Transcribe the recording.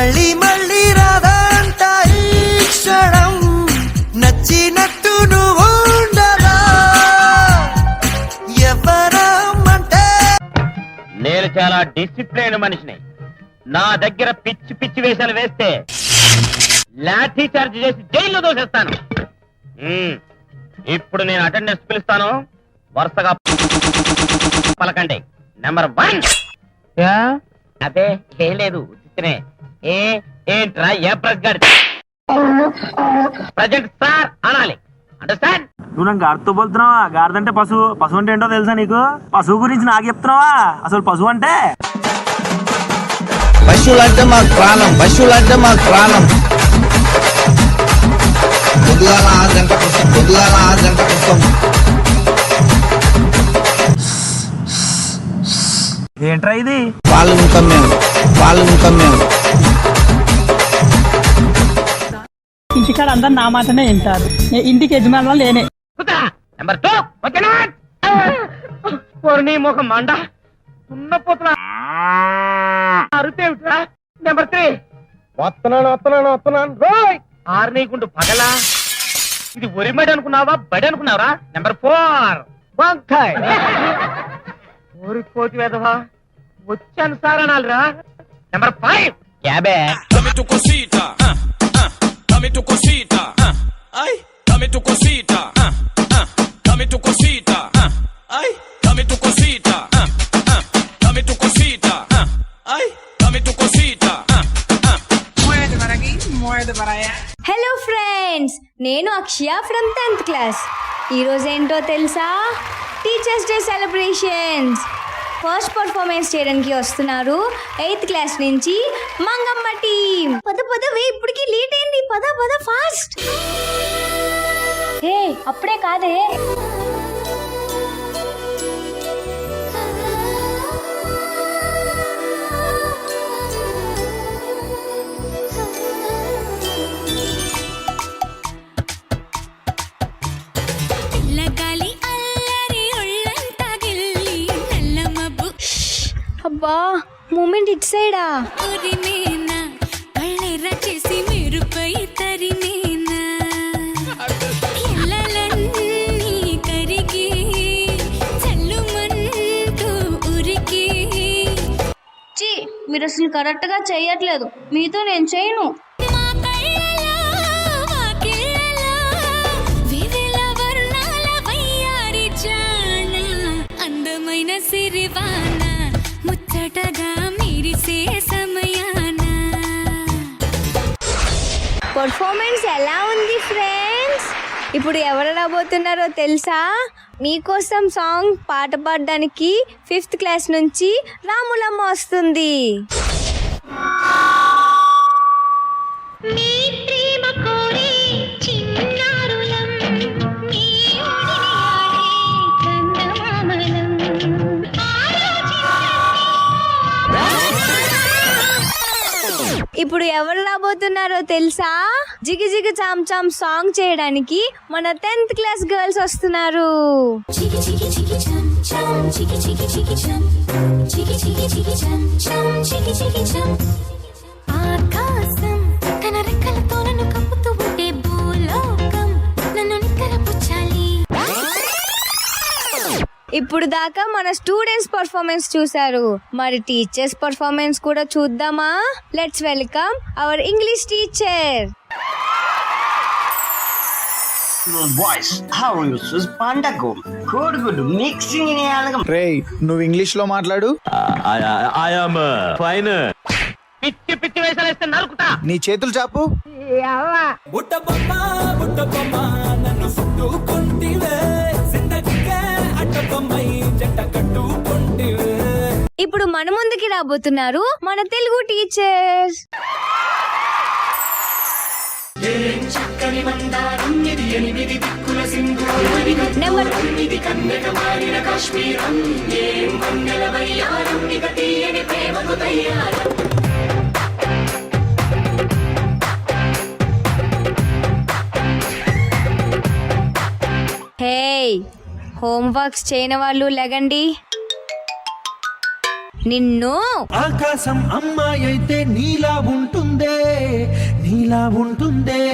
మళ్ళీ మళ్ళీ రాదంట ఈ క్షణం నచ్చినట్టు నువ్వు ఉండగా ఎవరమ్మంటే. నేను చాలా డిసిప్లైన్ మనిషిని. నా దగ్గర పిచ్చి పిచ్చి వేషాలు వేస్తే లాఠీ చార్జ్ చేసి జైల్లో దోసేస్తాను. ఇప్పుడు నేను అటెండెన్స్ పిలుస్తాను, వరుసగా పలకండి. నెంబర్ 1. అదే ఏం లేదు, ఏంట్రా ఏ ప్రెస్ గారి ప్రజెంట్ సార్ అనాలి. అండర్స్టాండ్? నువ్వు నాకు గాడితో పోతున్నావా? గాడిదంటే పశువు, పశువు అంటే ఏంటో తెలుసా నీకు? పశువు గురించి నాకు చెప్తున్నావా? అసలు పశువు అంటే పశువులంటే మాకు ప్రాణం, పశువులంటే మాకు ప్రాణం. పొద్దుగాల 6 గంటల కోసం, పొద్దుగాల 6 గంటల కోసం. ఏంట్రా ఇది? పాలు ముఖం మేము, పాలు ముఖం మేము. ఇంటికాడ అందరు నా మాటనే వింటారు, ఇంటికి యజమానులు లేనే. నెంబర్ 2. ఓకేనా? నీ ముఖం మండ ఉన్నపోతున్నా అరుపేమిట్రా. నెంబర్ 3. వస్తున్నాను రోయ్. 6 నీకుండు పగలా. ఇది ఒరిమడి అనుకున్నావా, బడి అనుకున్నావరా? నెంబర్ 4. వంకాయ్. ఊరి కోతి వేదవా, వచ్చాను సార్ అనాలిరా. Number 5. Cabbage. Dame tu cosita, dame tu cosita, ay, dame tu cosita, dame tu cosita, ay, dame tu cosita, dame tu cosita, ay, dame tu cosita. Hello friends, నేను అక్షయ ఫ్రమ్ 10th క్లాస్. ఈరోజు ఏంటో తెలుసా? Teachers day celebrations. First performance చేయడానికి వస్తున్నారు 8th class నుంచి Mangamma team. పదవే, ఇప్పటికి late అయింది. పద ఫాస్ట్. అప్పుడే కాదే. అబ్బా, మూమెంట్ ఇట్ సైడా? మీరు అసలు కరెక్ట్ గా చెయ్యట్లేదు, మీతో నేను చేయను. అందమైన సిరివాన ముచ్చటగా మెరిసే సమయాన. పర్ఫార్మెన్స్ ఎలా ఉంది ఫ్రెండ్స్? ఇప్పుడు ఎవరు రాబోతున్నారో తెలుసా? మీకోసం సాంగ్ పాట పాడడానికి 5th క్లాస్ నుంచి రాములమ్మ వస్తుంది. ఇప్పుడు ఎవరు రాబోతున్నారో తెలుసా? జిగి జిగి చామ్ చామ్ సాంగ్ చేయడానికి మన 10th క్లాస్ గర్ల్స్ వస్తున్నారు. ఆకాశం తన రెక్కలతో నన్ను కప్పుతూ ఉంటే భూలోకం నన్ను నిక్కరపుచ్చాలి. ఇప్పుడు దాకా మన స్టూడెంట్స్ పర్ఫార్మెన్స్ చూశారు, మరి టీచర్స్ పర్ఫార్మెన్స్ కూడా చూద్దామా? Let's welcome our English teacher. Boys, how you use పండగ గుడ్ మిక్సింగ్ ఇన్ యాలగం. రేయ్, నువ్వు ఇంగ్లీష్ లో మాట్లాడు. I am fine. పిచ్చి పిచ్చి వేషాలు వేస్తే నరుకుతా. నీ చేతులు చాపు. బుట్ట బొమ్మ నన్ను చుట్టుకుంటివే, జిందగీకే అడ్డబొమ్మై జంట కట్టుకుంటివే. ఇప్పుడు మన ముందుకి రాబోతున్నారు మన తెలుగు టీచర్. నెంబర్ హే, హోంవర్క్స్ చేయని వాళ్ళు లెగండి. నిన్ను ఆకాశం అమ్మాయి అయితే నీలా ఉంటుందే నీలా ఉంటుందే